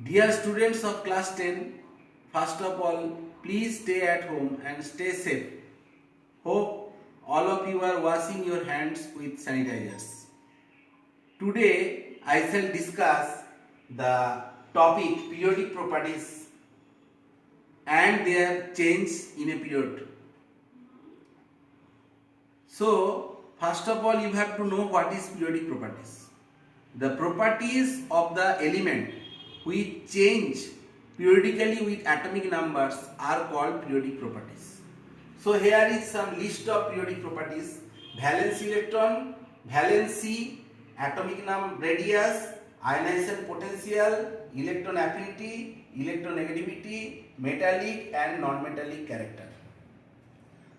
Dear students of class 10, first of all, please stay at home and stay safe. Hope all of you are washing your hands with sanitizers. Today, I shall discuss the topic periodic properties and their change in a period. So, first of all, you have to know what is periodic properties. The properties of the element which change periodically with atomic numbers are called periodic properties. So here is some list of periodic properties: valence electron, valency, atomic number, radius, ionization potential, electron affinity, electronegativity, metallic and non-metallic character.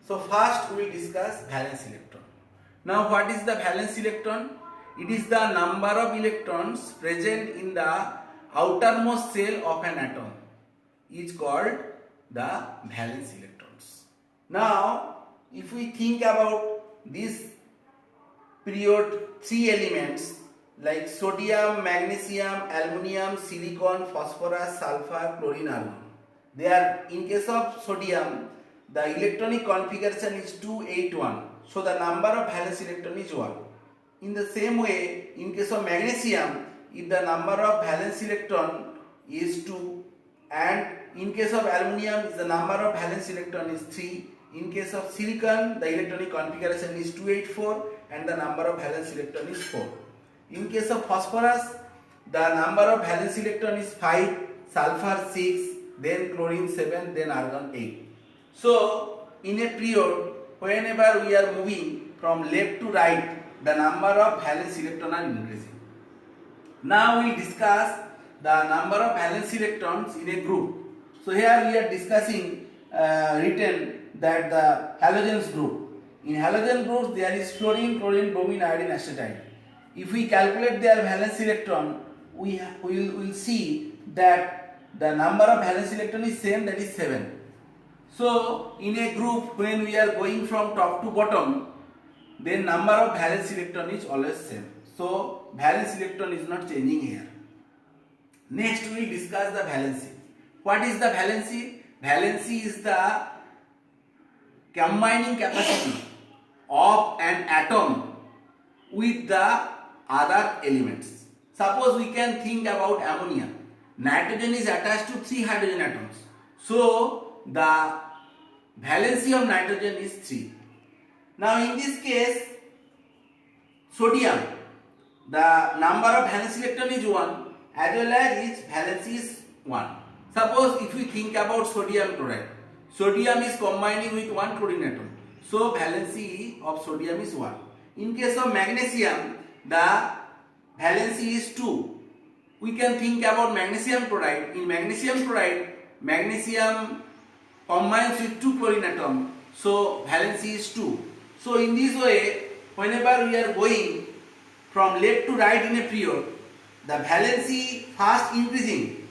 So first we will discuss valence electron. Now what is the valence electron? It is the number of electrons present in the outermost shell of an atom is called the valence electrons. Now if we think about this period, three elements like sodium, magnesium, aluminium, silicon, phosphorus, sulfur, chlorine, argon. They are, in case of sodium, the electronic configuration is 281. So the number of valence electron is 1. In the same way, in case of magnesium, if the number of valence electron is 2, and in case of aluminium, the number of valence electron is 3. In case of silicon, the electronic configuration is 284 and the number of valence electron is 4. In case of phosphorus, the number of valence electron is 5, sulfur 6, then chlorine 7, then argon 8. So, in a period, whenever we are moving from left to right, the number of valence electrons are increasing. Now we will discuss the number of valence electrons in a group. So here we are discussing written that the halogens group. In halogen groups there is fluorine, chlorine, bromine, iodine, acetylene. If we calculate their valence electron, we will see that the number of valence electron is same, that is 7. So in a group when we are going from top to bottom, then number of valence electron is always same. So valence electron is not changing here. Next we will discuss the valency. What is the valency? Valency is the combining capacity of an atom with the other elements. Suppose we can think about ammonia. Nitrogen is attached to 3 hydrogen atoms. So the valency of nitrogen is 3. Now in this case, sodium, the number of valence electron is 1 as well as its valency is 1. Suppose if we think about sodium chloride, sodium is combining with 1 chlorine atom. So valency of sodium is 1. In case of magnesium, the valency is 2. We can think about magnesium chloride. In magnesium chloride, magnesium combines with 2 chlorine atom. So valency is 2. So in this way, whenever we are going from left to right in a period, the valency first increasing,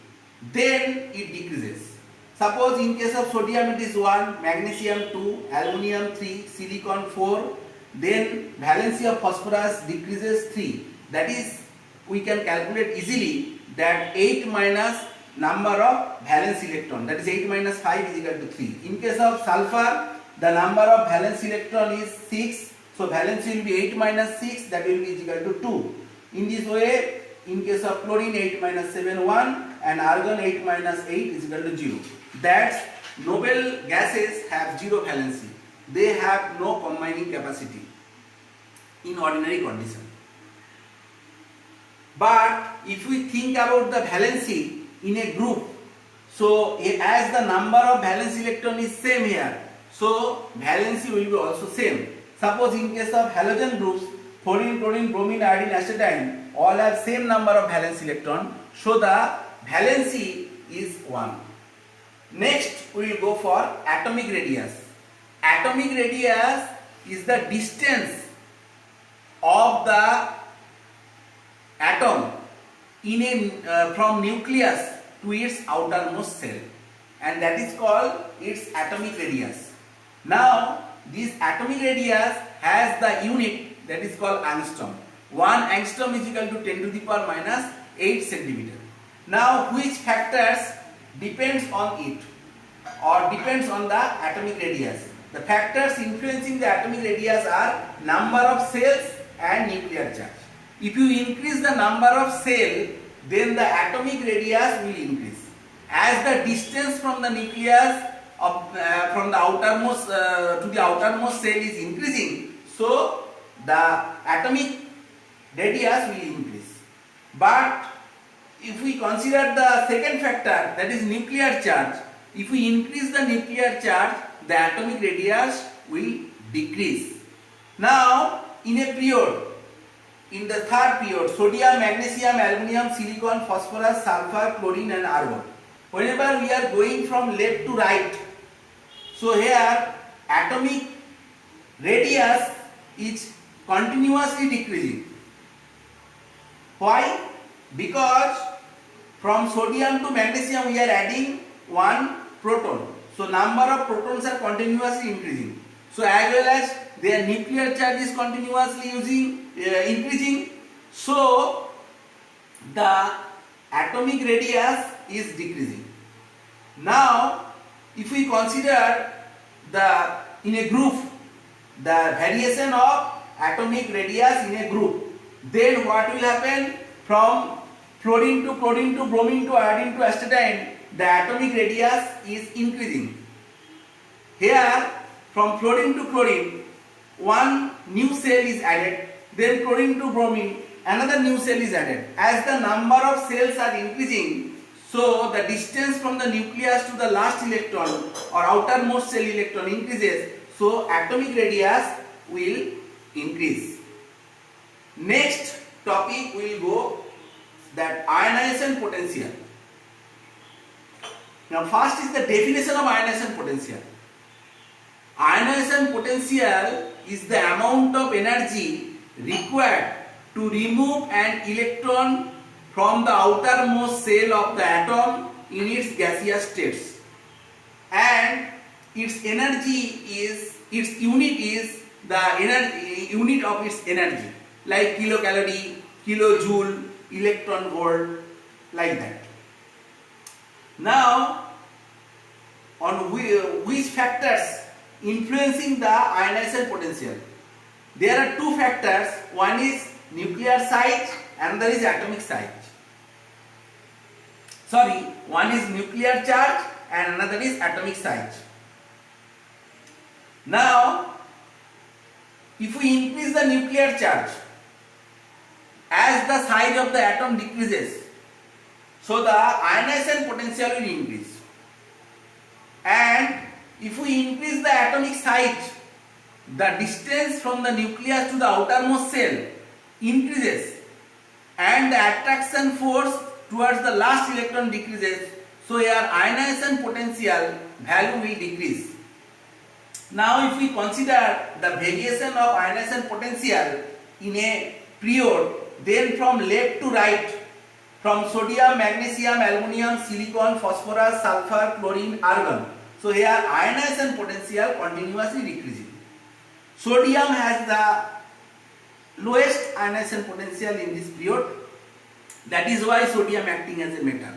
then it decreases. Suppose in case of sodium it is 1, magnesium 2, aluminium 3, silicon 4, then valency of phosphorus decreases 3. That is, we can calculate easily that 8 minus number of valence electron, that is 8 minus 5 is equal to 3. In case of sulfur, the number of valence electron is 6, so valency will be 8 minus 6, that will be equal to 2. In this way, in case of chlorine 8 minus 7 1 and argon 8 minus 8 is equal to 0. That noble gases have 0 valency. They have no combining capacity in ordinary condition. But if we think about the valency in a group, so as the number of valence electron is same here, so valency will be also same. Suppose in case of halogen groups, fluorine, chlorine, bromine, iodine, acetylene all have same number of valence electron, so the valency is 1. Next we will go for atomic radius. Atomic radius is the distance of the atom in a from nucleus to its outermost shell, and that is called its atomic radius. Now this atomic radius has the unit that is called angstrom. 1 angstrom is equal to 10 to the power minus 8 centimeter. Now which factors depends on it or depends on the atomic radius? The factors influencing the atomic radius are number of cells and nuclear charge. If you increase the number of cell, then the atomic radius will increase. As the distance from the nucleus from the outermost to the outermost cell is increasing, so the atomic radius will increase. But if we consider the second factor, that is nuclear charge, if we increase the nuclear charge, the atomic radius will decrease. Now in a period, in the third period, sodium, magnesium, aluminum, silicon, phosphorus, sulfur, chlorine and argon. Whenever we are going from left to right, so here atomic radius is continuously decreasing. Why? Because from sodium to magnesium we are adding one proton. So number of protons are continuously increasing. So as well as their nuclear charge is continuously increasing. So the atomic radius is decreasing. Now if we consider in a group the variation of atomic radius in a group, then what will happen? From fluorine to chlorine to bromine to iodine to astatine, the atomic radius is increasing. Here from fluorine to chlorine, one new cell is added, then chlorine to bromine, another new cell is added. As the number of cells are increasing, so the distance from the nucleus to the last electron or outermost cell electron increases, so atomic radius will increase. Next topic will go that ionization potential. Now first is the definition of ionization potential. Ionization potential is the amount of energy required to remove an electron from the outermost cell of the atom in its gaseous states, and its unit is the unit of its energy, like kilocalorie, kilojoule, electron volt, like that. Now on which factors influencing the ionization potential? There are two factors, one is nuclear size, another is atomic size. One is nuclear charge and another is atomic size. Now if we increase the nuclear charge, as the size of the atom decreases, so the ionization potential will increase. And if we increase the atomic size, the distance from the nucleus to the outermost cell increases and the attraction force towards the last electron decreases, so your ionization potential value will decrease. Now if we consider the variation of ionization potential in a period, then from left to right, from sodium, magnesium, aluminum, silicon, phosphorus, sulfur, chlorine, argon. So here ionization potential continuously decreasing. Sodium has the lowest ionization potential in this period. That is why sodium acting as a metal.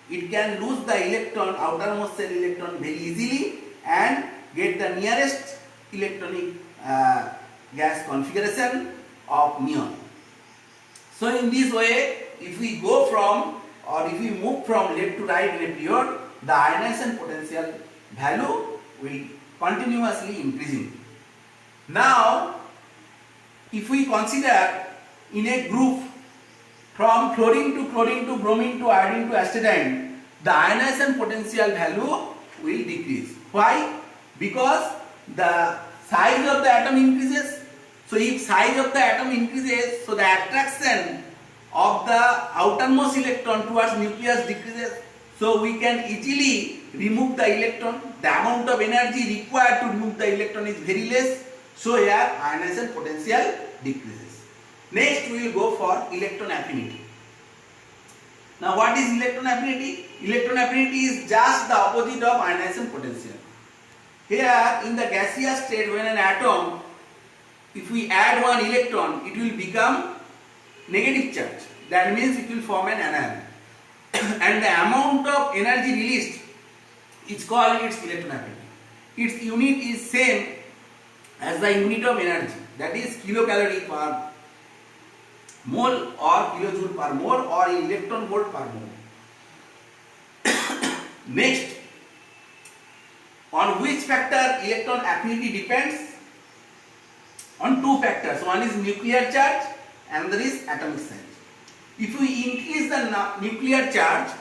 It can lose the electron, outermost cell electron very easily and get the nearest electronic gas configuration of neon. So in this way, if we go from or if we move from left to right in a period, the ionization potential value will continuously increasing. Now if we consider in a group from fluorine to bromine to iodine to astatine, the ionization potential value will decrease. Why? Because the size of the atom increases. So if size of the atom increases, so the attraction of the outermost electron towards nucleus decreases. So we can easily remove the electron. The amount of energy required to remove the electron is very less. So here ionization potential decreases. Next we will go for electron affinity. Now what is electron affinity? Electron affinity is just the opposite of ionization potential. Here in the gaseous state, when an atom, if we add one electron, it will become negative charge. that means it will form an anion. And the amount of energy released is called its electronaffinity. Its unit is same as the unit of energy, that is kilocalorie per mole or kilojoule per mole or electron volt per mole. Next, on which factor electron affinity depends? On two factors. One is nuclear charge, another is atomic size. If we increase the nuclear charge,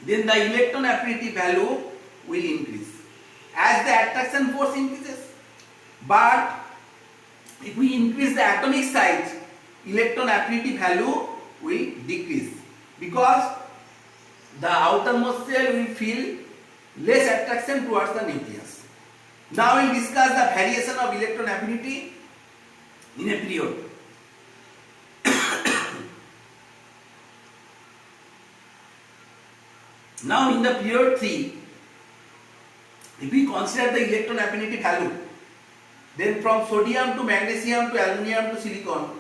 then the electron affinity value will increase as the attraction force increases. But if we increase the atomic size, electron affinity value will decrease because the outermost shell will feel less attraction towards the nucleus. Now we will discuss the variation of electron affinity in a period. Now in the period 3, if we consider the electron affinity value, then from sodium to magnesium to aluminum to silicon,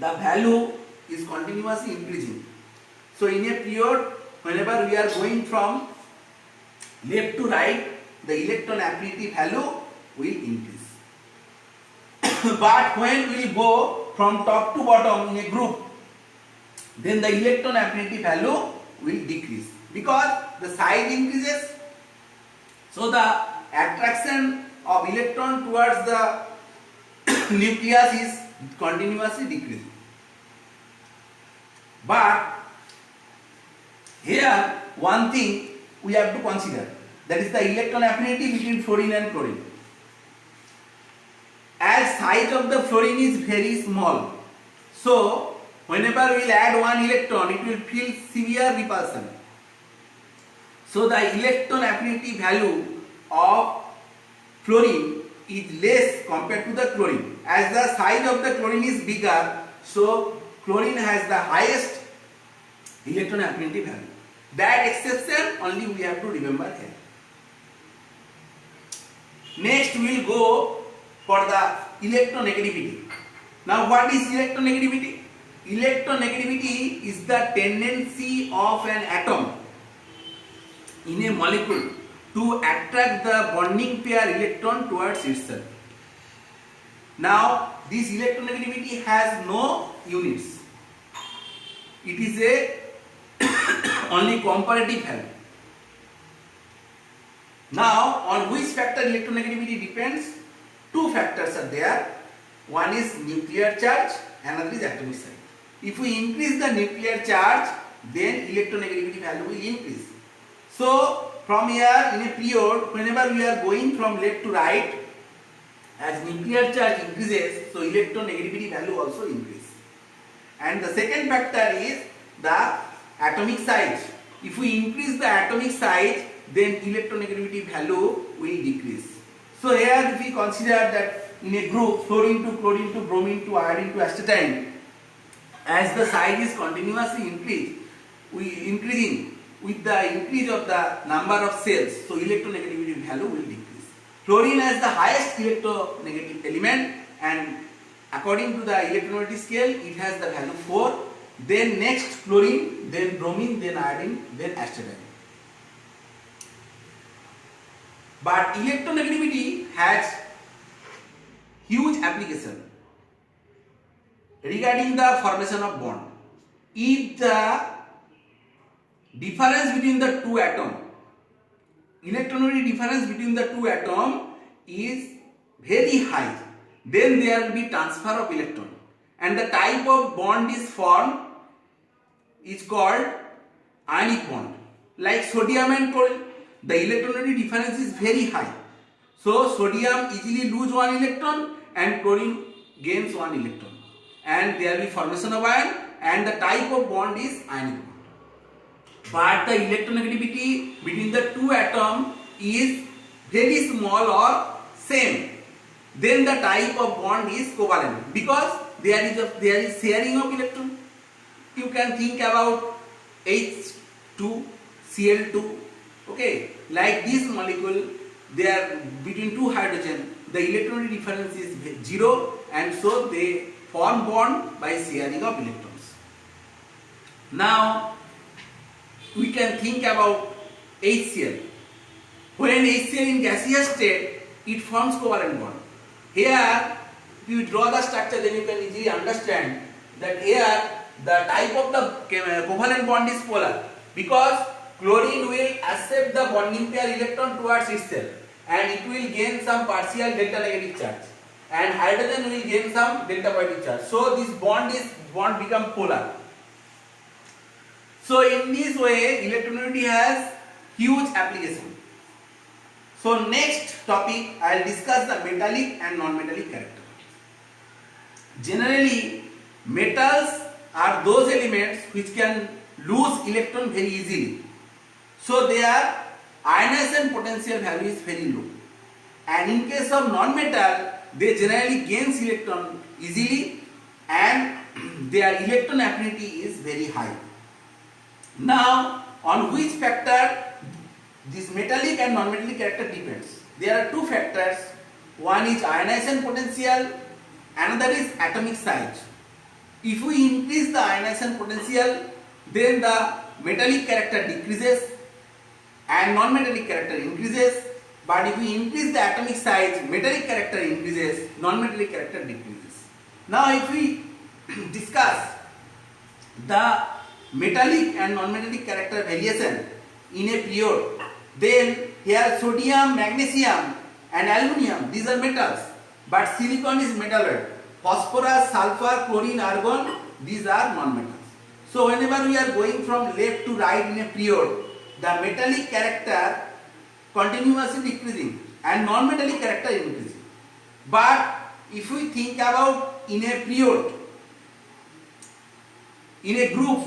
the value is continuously increasing. So in a period, whenever we are going from left to right, the electron affinity value will increase. But when we will go from top to bottom in a group, then the electron affinity value will decrease because the size increases. So the attraction of electron towards the nucleus is continuously decreasing. But here one thing we have to consider, that is the electron affinity between fluorine and chlorine. As size of the fluorine is very small, so whenever we will add one electron, it will feel severe repulsion. So the electron affinity value of fluorine is less compared to the chlorine. As the size of the chlorine is bigger, so chlorine has the highest electron affinity value. That exception only we have to remember here. Next we will go for the electronegativity. Now what is electronegativity? Electronegativity is the tendency of an atom in a molecule to attract the bonding pair electron towards itself. Now this electronegativity has no units. It is a only comparative value. Now on which factor electronegativity depends? Two factors are there. One is nuclear charge, another is atomic size. If we increase the nuclear charge, then electronegativity value will increase. So from here in a period, whenever we are going from left to right, as nuclear charge increases, so electronegativity value also increases. And the second factor is the atomic size. If we increase the atomic size, then electronegativity value will decrease. So here if we consider that in a group, fluorine to chlorine to bromine to iodine to astatine, as the size is continuously increasing with the increase of the number of cells, so electronegativity value will decrease. Fluorine has the highest electronegative element, and according to the electronegativity scale, it has the value 4. Then next chlorine, then bromine, then iodine, then astatine. But electronegativity has huge application regarding the formation of bond. If the difference between the two atoms, electronegativity difference between the two atoms is very high, then there will be transfer of electron, and the type of bond is formed is called ionic bond. Like sodium and chlorine, the electronegativity difference is very high. So sodium easily lose one electron and chlorine gains one electron, and there will be formation of ion, and the type of bond is ionic bond. But the electronegativity between the two atoms is very small or same, then the type of bond is covalent, because there is sharing of electron. You can think about H2, Cl2. Okay, like this molecule, they are between two hydrogen, the electron difference is 0, and so they form bond by sharing of electrons. Now we can think about HCl. When HCl in gaseous state, it forms covalent bond. Here, if you draw the structure, then you can easily understand that here the type of the covalent bond is polar, because chlorine will accept the bonding pair electron towards itself and it will gain some partial delta negative charge, and hydrogen will gain some delta positive charge. So this bond become polar. So in this way, electronegativity has huge application. So next topic, I will discuss the metallic and non-metallic character. Generally, metals are those elements which can lose electron very easily. So their ionization potential value is very low. And in case of non-metal, they generally gain electron easily and their electron affinity is very high. Now, on which factor this metallic and non-metallic character depends? There are two factors. One is ionization potential, another is atomic size. If we increase the ionization potential, then the metallic character decreases and non-metallic character increases. But if we increase the atomic size, metallic character increases, non-metallic character decreases. Now, if we discuss the metallic and non-metallic character variation in a period, then here sodium, magnesium and aluminium, these are metals, but silicon is metalloid. Phosphorus, sulfur, chlorine, argon, these are non-metals. So whenever we are going from left to right in a period, the metallic character continuously decreasing and non-metallic character increasing. But if we think about in a period, in a group,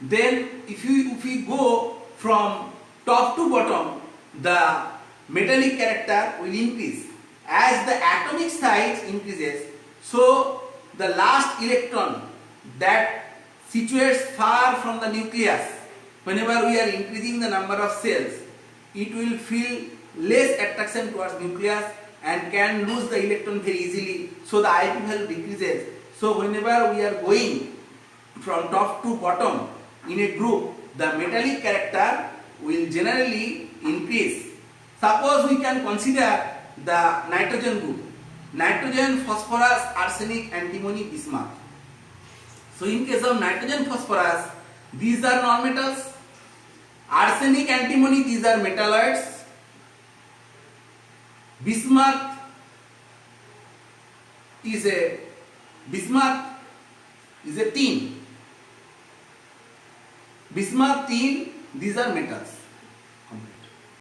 then if we go from top to bottom, the metallic character will increase. As the atomic size increases, so the last electron that situates far from the nucleus, whenever we are increasing the number of cells, it will feel less attraction towards nucleus and can lose the electron very easily. So the IP value decreases. So whenever we are going from top to bottom in a group, the metallic character will generally increase. Suppose we can consider the nitrogen group. Nitrogen, phosphorus, arsenic, antimony, bismuth. So in case of nitrogen, phosphorus, these are non-metals. Arsenic, antimony, these are metalloids. Bismuth is a tin. Bismuth, tin, these are metals.